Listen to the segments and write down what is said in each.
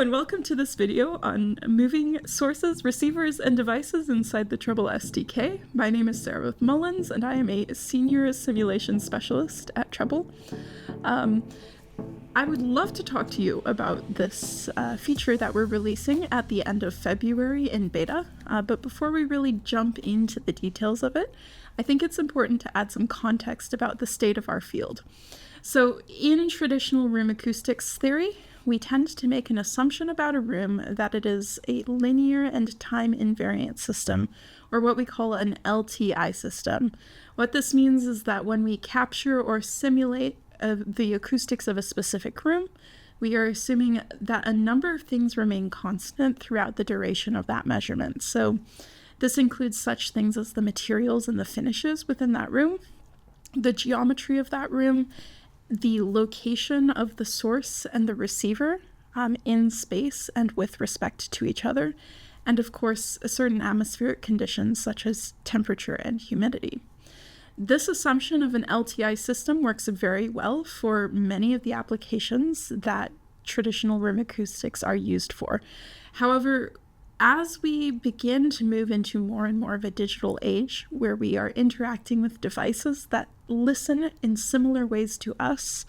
and welcome to this video on moving sources, receivers, and devices inside the Treble SDK. My name is Sarah Mullins, and I am a senior simulation specialist at Treble. I would love to talk to you about this feature that we're releasing at the end of February in beta, but before we really jump into the details of it, I think it's important to add some context about the state of our field. So in traditional room acoustics theory, we tend to make an assumption about a room that it is a linear and time invariant system, or what we call an LTI system. What this means is that when we capture or simulate the acoustics of a specific room, we are assuming that a number of things remain constant throughout the duration of that measurement. So this includes such things as the materials and the finishes within that room, the geometry of that room, the location of the source and the receiver in space and with respect to each other, and of course, certain atmospheric conditions such as temperature and humidity. This assumption of an LTI system works very well for many of the applications that traditional room acoustics are used for. However, as we begin to move into more and more of a digital age where we are interacting with devices that listen in similar ways to us,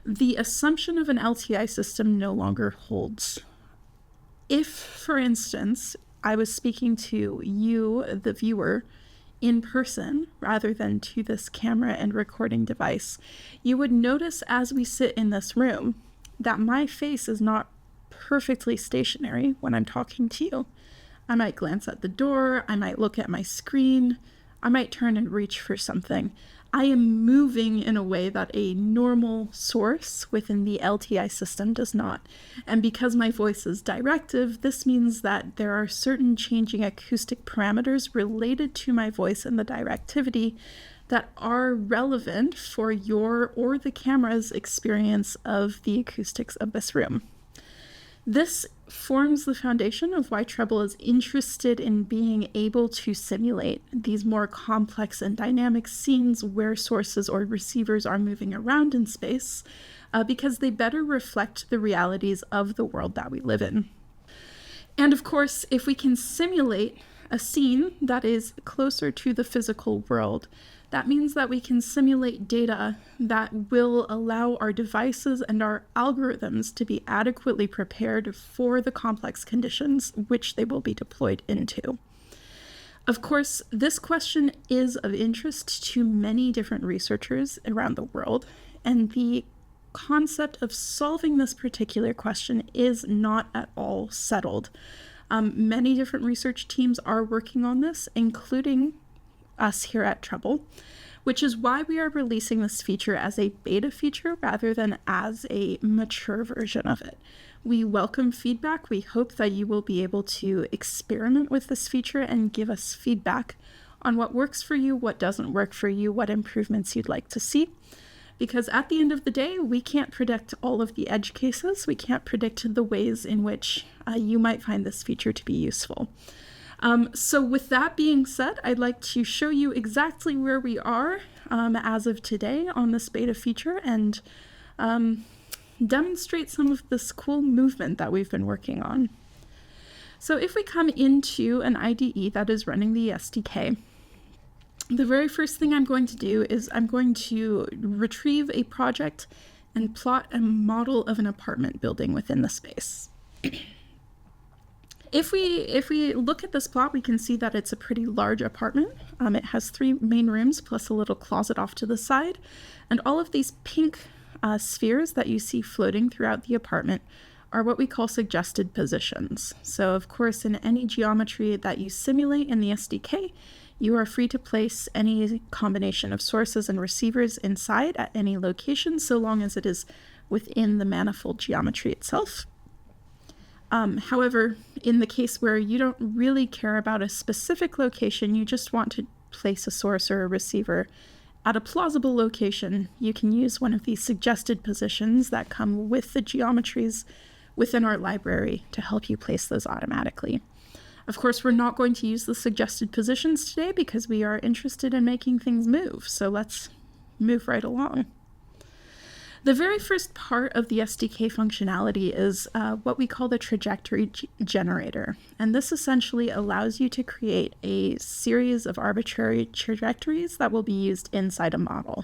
the assumption of an LTI system no longer holds. If, for instance, I was speaking to you, the viewer, in person rather than to this camera and recording device, you would notice as we sit in this room that my face is not perfectly stationary when I'm talking to you. I might glance at the door, I might look at my screen, I might turn and reach for something. I am moving in a way that a normal source within the LTI system does not. And because my voice is directive, this means that there are certain changing acoustic parameters related to my voice and the directivity that are relevant for your or the camera's experience of the acoustics of this room. This forms the foundation of why Treble is interested in being able to simulate these more complex and dynamic scenes where sources or receivers are moving around in space, because they better reflect the realities of the world that we live in. And of course, if we can simulate a scene that is closer to the physical world, that means that we can simulate data that will allow our devices and our algorithms to be adequately prepared for the complex conditions which they will be deployed into. Of course, this question is of interest to many different researchers around the world, and the concept of solving this particular question is not at all settled. Many different research teams are working on this, including us here at Treble, which is why we are releasing this feature as a beta feature rather than as a mature version of it. We welcome feedback. We hope that you will be able to experiment with this feature and give us feedback on what works for you, what doesn't work for you, what improvements you'd like to see. Because at the end of the day, we can't predict all of the edge cases. We can't predict the ways in which you might find this feature to be useful. So with that being said, I'd like to show you exactly where we are as of today on this beta feature and demonstrate some of this cool movement that we've been working on. So if we come into an IDE that is running the SDK, the very first thing I'm going to do is I'm going to retrieve a project and plot a model of an apartment building within the space. If we look at this plot, we can see that it's a pretty large apartment. It has 3 main rooms plus a little closet off to the side. And all of these pink spheres that you see floating throughout the apartment are what we call suggested positions. So of course, in any geometry that you simulate in the SDK, you are free to place any combination of sources and receivers inside at any location, so long as it is within the manifold geometry itself. However, in the case where you don't really care about a specific location, you just want to place a source or a receiver at a plausible location, you can use one of these suggested positions that come with the geometries within our library to help you place those automatically. Of course, we're not going to use the suggested positions today because we are interested in making things move, so let's move right along. The very first part of the SDK functionality is what we call the trajectory generator. And this essentially allows you to create a series of arbitrary trajectories that will be used inside a model.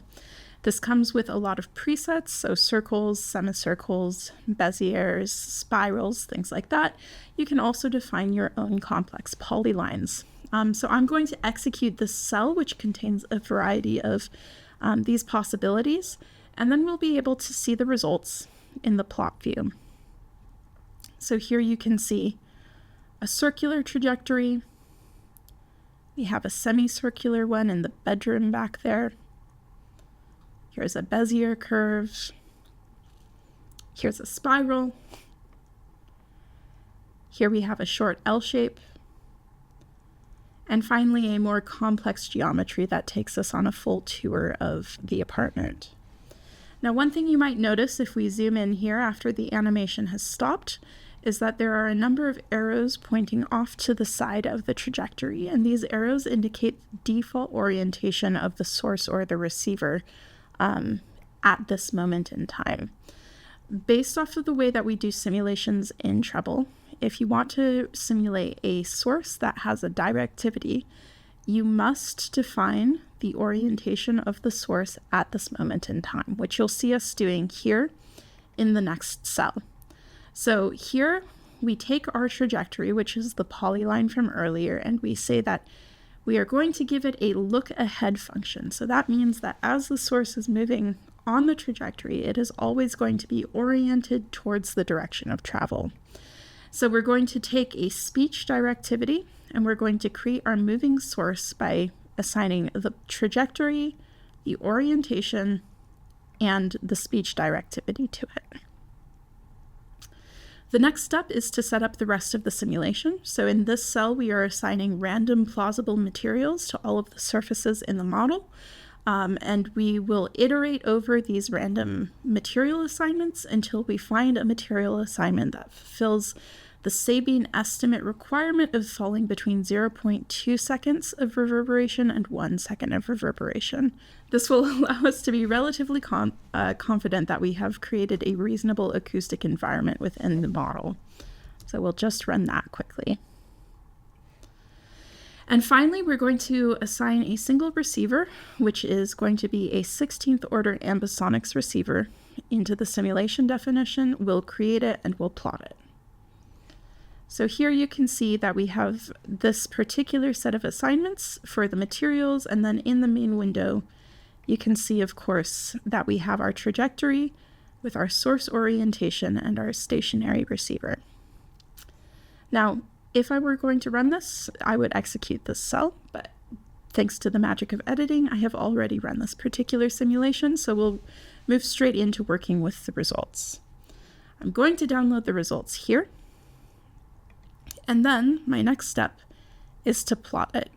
This comes with a lot of presets, so circles, semicircles, Beziers, spirals, things like that. You can also define your own complex polylines. So I'm going to execute this cell, which contains a variety of these possibilities, and then we'll be able to see the results in the plot view. So here you can see a circular trajectory. We have a semicircular one in the bedroom back there. Here's a Bezier curve. Here's a spiral. Here we have a short L shape. And finally, a more complex geometry that takes us on a full tour of the apartment. Now, one thing you might notice if we zoom in here after the animation has stopped is that there are a number of arrows pointing off to the side of the trajectory, and these arrows indicate default orientation of the source or the receiver at this moment in time. Based off of the way that we do simulations in Treble, if you want to simulate a source that has a directivity, you must define the orientation of the source at this moment in time, which you'll see us doing here in the next cell. So here we take our trajectory, which is the polyline from earlier, and we say that we are going to give it a look ahead function. So that means that as the source is moving on the trajectory, it is always going to be oriented towards the direction of travel. So we're going to take a speech directivity, and we're going to create our moving source by assigning the trajectory, the orientation, and the speech directivity to it. The next step is to set up the rest of the simulation. So in this cell, we are assigning random plausible materials to all of the surfaces in the model. And we will iterate over these random material assignments until we find a material assignment that fulfills the Sabine estimate requirement of falling between 0.2 seconds of reverberation and 1 second of reverberation. This will allow us to be relatively confident that we have created a reasonable acoustic environment within the model. So we'll just run that quickly. And finally, we're going to assign a single receiver, which is going to be a 16th order ambisonics receiver, into the simulation definition. We'll create it and we'll plot it. So here you can see that we have this particular set of assignments for the materials, and then in the main window, you can see, of course, that we have our trajectory with our source orientation and our stationary receiver. Now, if I were going to run this, I would execute this cell, but thanks to the magic of editing, I have already run this particular simulation, so we'll move straight into working with the results. I'm going to download the results here. And then my next step is to plot it.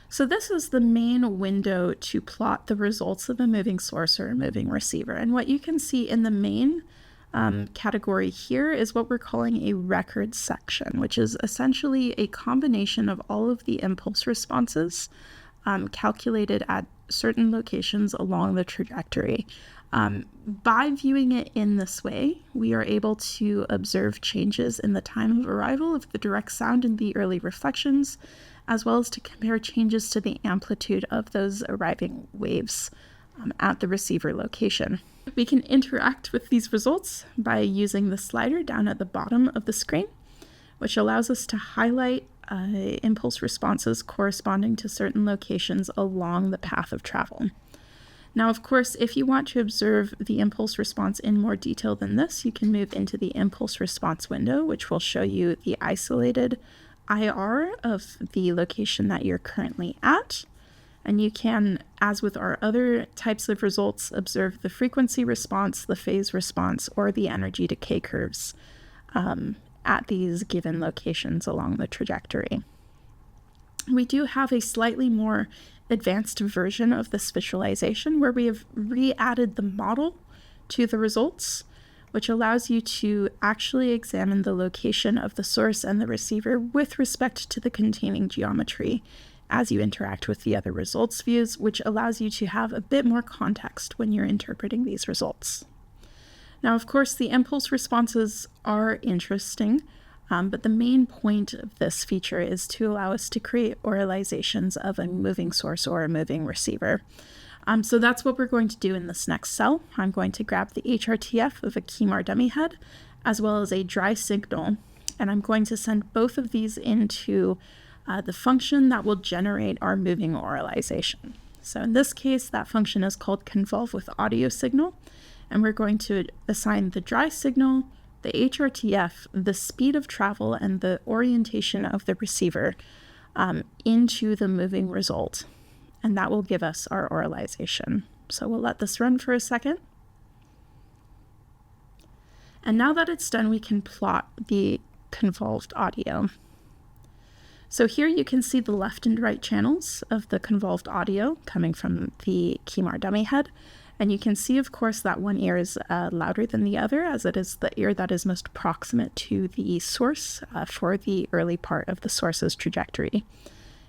So this is the main window to plot the results of a moving source or a moving receiver. And what you can see in the main category here is what we're calling a record section, which is essentially a combination of all of the impulse responses calculated at certain locations along the trajectory. By viewing it in this way, we are able to observe changes in the time of arrival of the direct sound and the early reflections, as well as to compare changes to the amplitude of those arriving waves at the receiver location. We can interact with these results by using the slider down at the bottom of the screen, which allows us to highlight impulse responses corresponding to certain locations along the path of travel. Now, of course, if you want to observe the impulse response in more detail than this, you can move into the impulse response window, which will show you the isolated IR of the location that you're currently at. And you can, as with our other types of results, observe the frequency response, the phase response, or the energy decay curves at these given locations along the trajectory. We do have a slightly more advanced version of this visualization where we have re-added the model to the results, which allows you to actually examine the location of the source and the receiver with respect to the containing geometry as you interact with the other results views, which allows you to have a bit more context when you're interpreting these results. Now, of course, the impulse responses are interesting, but the main point of this feature is to allow us to create oralizations of a moving source or a moving receiver. So that's what we're going to do in this next cell. I'm going to grab the HRTF of a KEMAR dummy head, as well as a dry signal, and I'm going to send both of these into the function that will generate our moving oralization. So in this case, that function is called convolve with audio signal, and we're going to assign the dry signal, the HRTF, the speed of travel, and the orientation of the receiver into the moving result. And that will give us our oralization. So we'll let this run for a second. And now that it's done, we can plot the convolved audio. So here you can see the left and right channels of the convolved audio coming from the KEMAR dummy head. And you can see, of course, that one ear is louder than the other, as it is the ear that is most proximate to the source for the early part of the source's trajectory.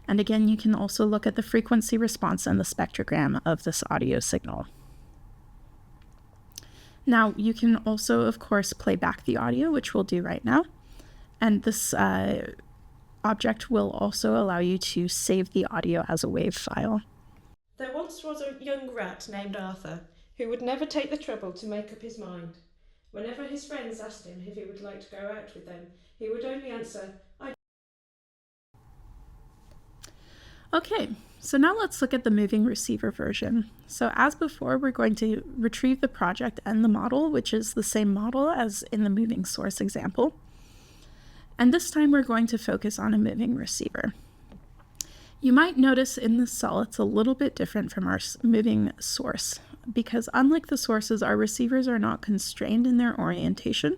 And again, you can also look at the frequency response and the spectrogram of this audio signal. Now, you can also, of course, play back the audio, which we'll do right now. And this object will also allow you to save the audio as a WAV file. There once was a young rat named Arthur, who would never take the trouble to make up his mind. Whenever his friends asked him if he would like to go out with them, he would only answer, "I..." Okay, so now let's look at the moving receiver version. So as before, we're going to retrieve the project and the model, which is the same model as in the moving source example. And this time we're going to focus on a moving receiver. You might notice in this cell it's a little bit different from our moving source, because unlike the sources, our receivers are not constrained in their orientation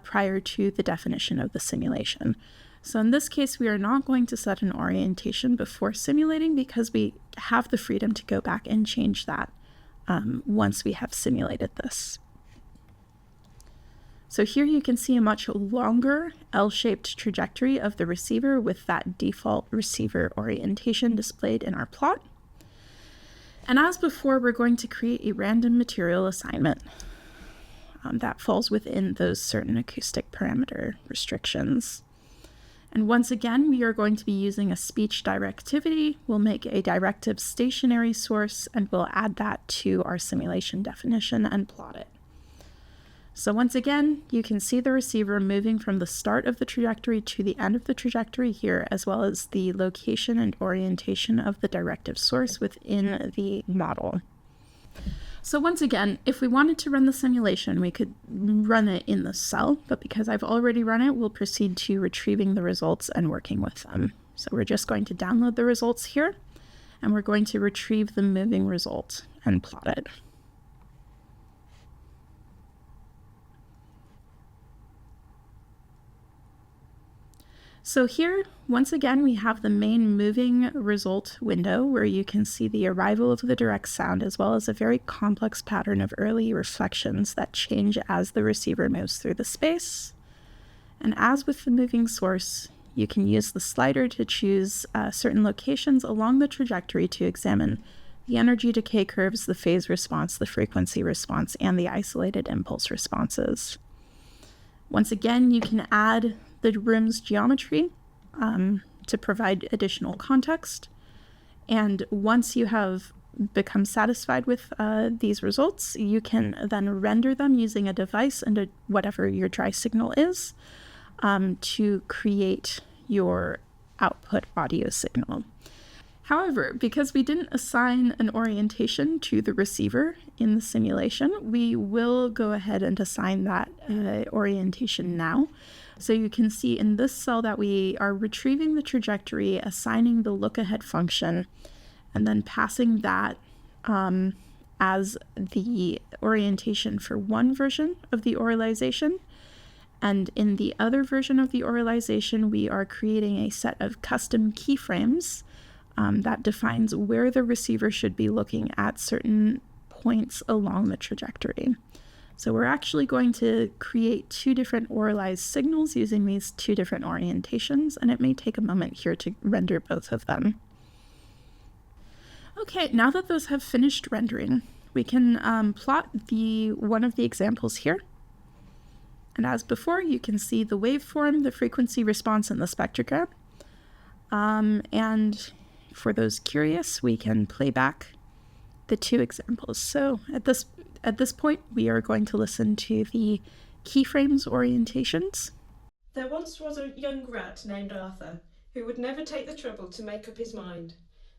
prior to the definition of the simulation. So in this case, we are not going to set an orientation before simulating, because we have the freedom to go back and change that once we have simulated this. So here you can see a much longer L-shaped trajectory of the receiver with that default receiver orientation displayed in our plot. And as before, we're going to create a random material assignment that falls within those certain acoustic parameter restrictions. And once again, we are going to be using a speech directivity. We'll make a directive stationary source, and we'll add that to our simulation definition and plot it. So once again, you can see the receiver moving from the start of the trajectory to the end of the trajectory here, as well as the location and orientation of the directive source within the model. So once again, if we wanted to run the simulation, we could run it in the cell, but because I've already run it, we'll proceed to retrieving the results and working with them. So we're just going to download the results here, and we're going to retrieve the moving result and plot it. So here, once again, we have the main moving result window where you can see the arrival of the direct sound, as well as a very complex pattern of early reflections that change as the receiver moves through the space. And as with the moving source, you can use the slider to choose certain locations along the trajectory to examine the energy decay curves, the phase response, the frequency response, and the isolated impulse responses. Once again, you can add the room's geometry to provide additional context. And once you have become satisfied with these results, you can then render them using a device and whatever your dry signal is to create your output audio signal. However, because we didn't assign an orientation to the receiver in the simulation, we will go ahead and assign that orientation now. So you can see in this cell that we are retrieving the trajectory, assigning the look-ahead function, and then passing that as the orientation for one version of the oralization. And in the other version of the oralization, we are creating a set of custom keyframes that defines where the receiver should be looking at certain points along the trajectory. So we're actually going to create two different oralized signals using these two different orientations, and it may take a moment here to render both of them. Okay, now that those have finished rendering, we can plot one of the examples here. And as before, you can see the waveform, the frequency response, and the spectrogram. And for those curious, we can play back the two examples. So at this point, we are going to listen to the keyframes orientations. There once was a young rat named Arthur who would never take the trouble to make up his mind.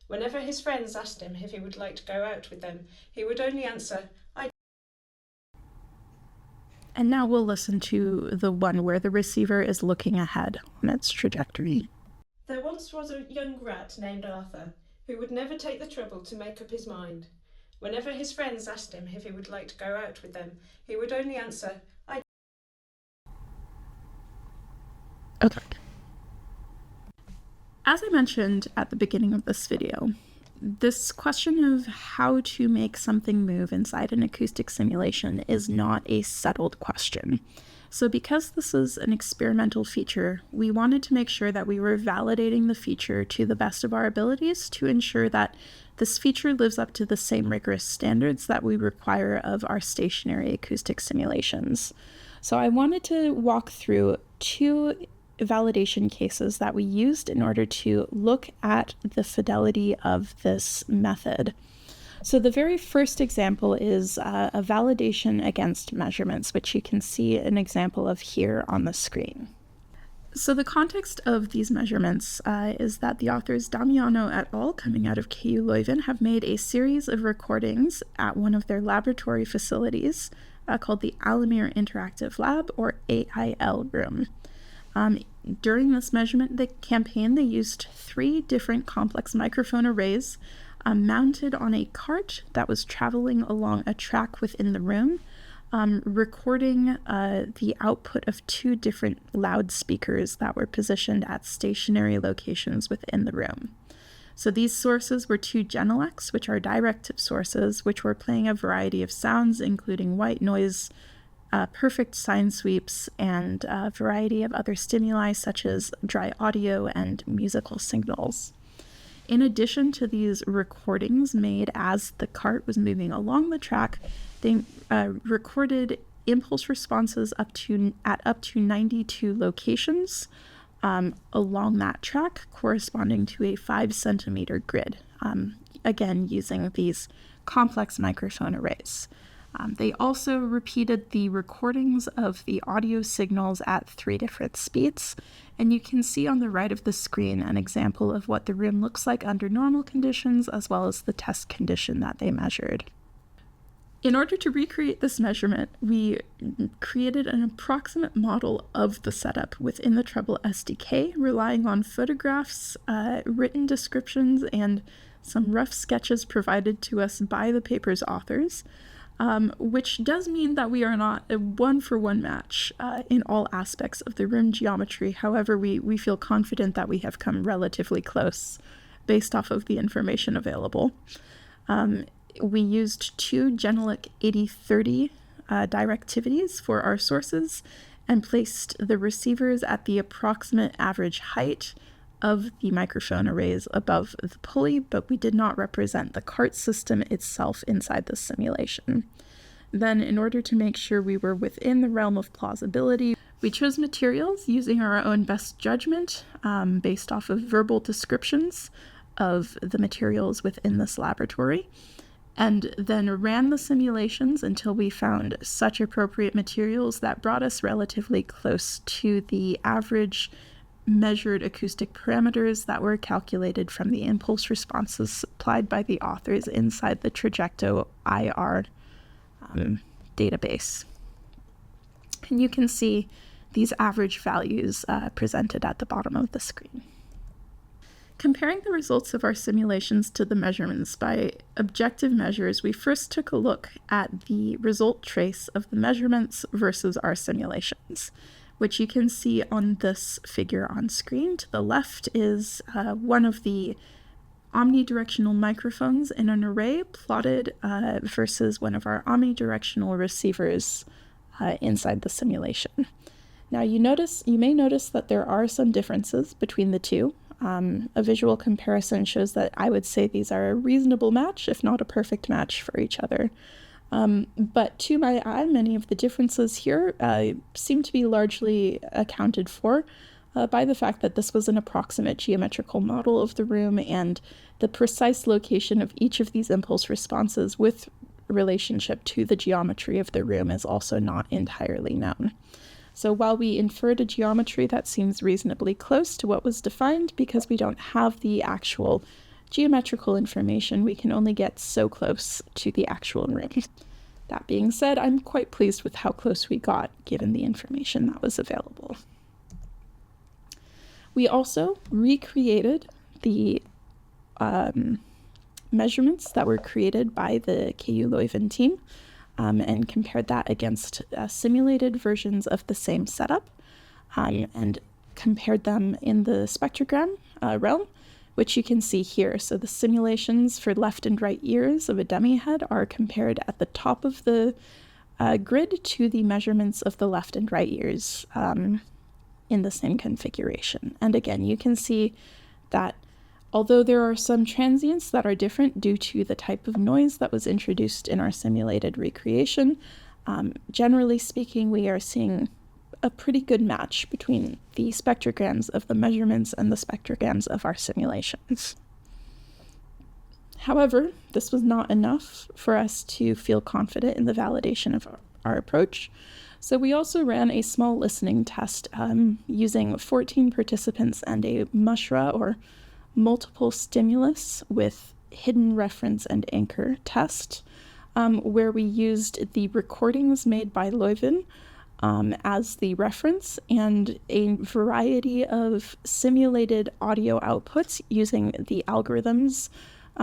Whenever his friends asked him if he would like to go out with them, he would only answer, "I." And now we'll listen to the one where the receiver is looking ahead on its trajectory. There once was a young rat named Arthur who would never take the trouble to make up his mind. Whenever his friends asked him if he would like to go out with them, he would only answer, "I." Okay. As I mentioned at the beginning of this video, this question of how to make something move inside an acoustic simulation is not a settled question. So because this is an experimental feature, we wanted to make sure that we were validating the feature to the best of our abilities to ensure that this feature lives up to the same rigorous standards that we require of our stationary acoustic simulations. So I wanted to walk through two validation cases that we used in order to look at the fidelity of this method. So the very first example is a validation against measurements, which you can see an example of here on the screen. So the context of these measurements is that the authors Damiano et al., coming out of KU Leuven, have made a series of recordings at one of their laboratory facilities called the Alamir Interactive Lab, or AIL room. During this measurement campaign, they used 3 different complex microphone arrays mounted on a cart that was traveling along a track within the room, recording the output of 2 different loudspeakers that were positioned at stationary locations within the room. So these sources were 2 Genelecs, which are directive sources, which were playing a variety of sounds, including white noise, perfect sine sweeps, and a variety of other stimuli such as dry audio and musical signals. In addition to these recordings made as the cart was moving along the track, they recorded impulse responses at up to 92 locations along that track, corresponding to a 5-centimeter grid, again using these complex microphone arrays. They also repeated the recordings of the audio signals at 3 different speeds, and you can see on the right of the screen an example of what the room looks like under normal conditions, as well as the test condition that they measured. In order to recreate this measurement, we created an approximate model of the setup within the Treble SDK, relying on photographs, written descriptions, and some rough sketches provided to us by the paper's authors. Which does mean that we are not a one-for-one match in all aspects of the room geometry. However, we feel confident that we have come relatively close based off of the information available. We used 2 Genelec 8030 directivities for our sources and placed the receivers at the approximate average height of the microphone arrays above the pulley, but we did not represent the cart system itself inside the simulation. Then, in order to make sure we were within the realm of plausibility, we chose materials using our own best judgment based off of verbal descriptions of the materials within this laboratory, and then ran the simulations until we found such appropriate materials that brought us relatively close to the average measured acoustic parameters that were calculated from the impulse responses supplied by the authors inside the Trajecto IR database. And you can see these average values presented at the bottom of the screen. Comparing the results of our simulations to the measurements by objective measures, we first took a look at the result trace of the measurements versus our simulations, which you can see on this figure on screen. To the left is one of the omnidirectional microphones in an array plotted versus one of our omnidirectional receivers inside the simulation. Now you may notice that there are some differences between the two. A visual comparison shows that I would say these are a reasonable match, if not a perfect match for each other. But to my eye, many of the differences here seem to be largely accounted for by the fact that this was an approximate geometrical model of the room, and the precise location of each of these impulse responses with relationship to the geometry of the room is also not entirely known. So while we inferred a geometry that seems reasonably close to what was defined, because we don't have the actual geometrical information, we can only get so close to the actual room. That being said, I'm quite pleased with how close we got given the information that was available. We also recreated the measurements that were created by the KU Leuven team and compared that against simulated versions of the same setup and compared them in the spectrogram realm, which you can see here. So the simulations for left and right ears of a dummy head are compared at the top of the grid to the measurements of the left and right ears in the same configuration. And again, you can see that although there are some transients that are different due to the type of noise that was introduced in our simulated recreation, generally speaking, we are seeing a pretty good match between the spectrograms of the measurements and the spectrograms of our simulations. However, this was not enough for us to feel confident in the validation of our approach. So we also ran a small listening test using 14 participants and a MUSHRA, or multiple stimulus with hidden reference and anchor test, where we used the recordings made by Leuven as the reference and a variety of simulated audio outputs using the algorithms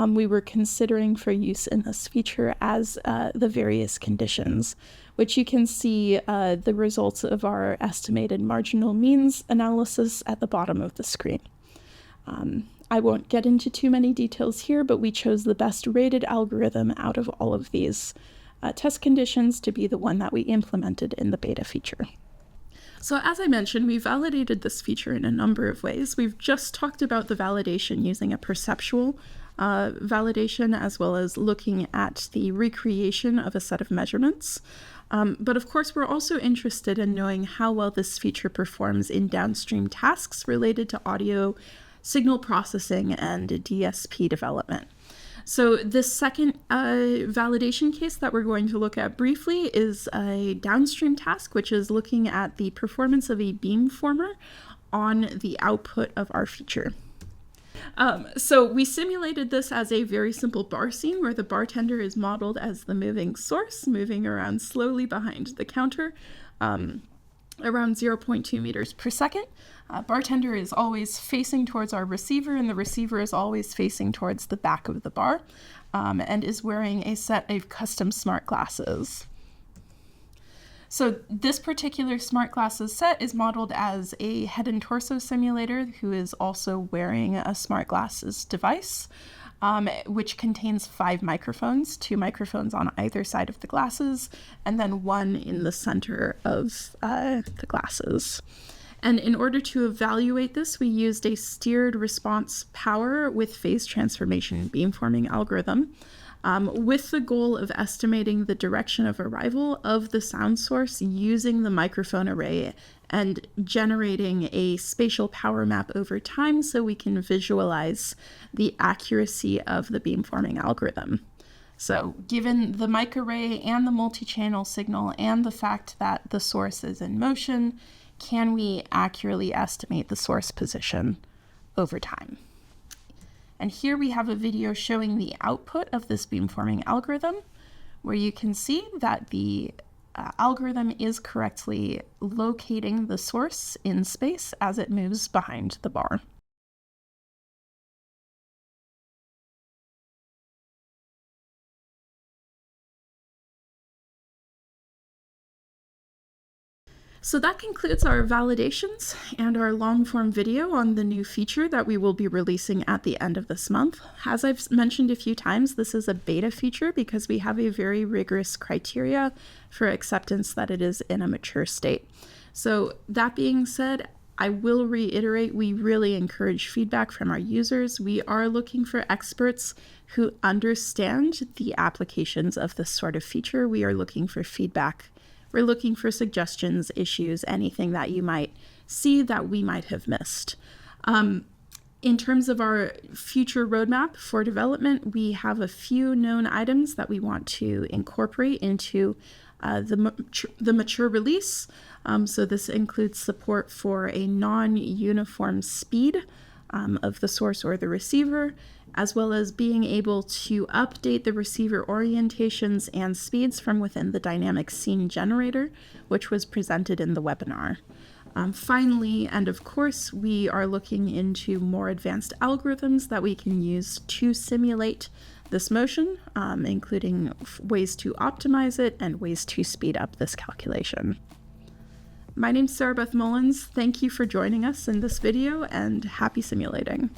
we were considering for use in this feature as the various conditions, which you can see the results of our estimated marginal means analysis at the bottom of the screen. I won't get into too many details here, but we chose the best rated algorithm out of all of these test conditions to be the one that we implemented in the beta feature. So as I mentioned, we validated this feature in a number of ways. We've just talked about the validation using a perceptual validation, as well as looking at the recreation of a set of measurements. But of course, we're also interested in knowing how well this feature performs in downstream tasks related to audio signal processing and DSP development. So this second validation case that we're going to look at briefly is a downstream task, which is looking at the performance of a beamformer on the output of our feature. So we simulated this as a very simple bar scene where the bartender is modeled as the moving source, moving around slowly behind the counter, around 0.2 meters per second. Bartender is always facing towards our receiver, and the receiver is always facing towards the back of the bar, and is wearing a set of custom smart glasses. So this particular smart glasses set is modeled as a head and torso simulator who is also wearing a smart glasses device, which contains 5 microphones, 2 microphones on either side of the glasses, and then 1 in the center of the glasses. And in order to evaluate this, we used a steered response power with phase transformation beamforming algorithm, with the goal of estimating the direction of arrival of the sound source using the microphone array and generating a spatial power map over time so we can visualize the accuracy of the beamforming algorithm. So given the mic array and the multi-channel signal and the fact that the source is in motion, can we accurately estimate the source position over time? And here we have a video showing the output of this beamforming algorithm, where you can see that the algorithm is correctly locating the source in space as it moves behind the bar. So that concludes our validations and our long-form video on the new feature that we will be releasing at the end of this month. As I've mentioned a few times, this is a beta feature because we have a very rigorous criteria for acceptance that it is in a mature state. So that being said, I will reiterate, we really encourage feedback from our users. We are looking for experts who understand the applications of this sort of feature. We are looking for feedback. We're looking for suggestions, issues, anything that you might see that we might have missed. In terms of our future roadmap for development, we have a few known items that we want to incorporate into the mature release. So this includes support for a non-uniform speed of the source or the receiver, as well as being able to update the receiver orientations and speeds from within the dynamic scene generator, which was presented in the webinar. Finally, and of course, we are looking into more advanced algorithms that we can use to simulate this motion, including ways to optimize it and ways to speed up this calculation. My name's Sarah Beth Mullins. Thank you for joining us in this video, and happy simulating.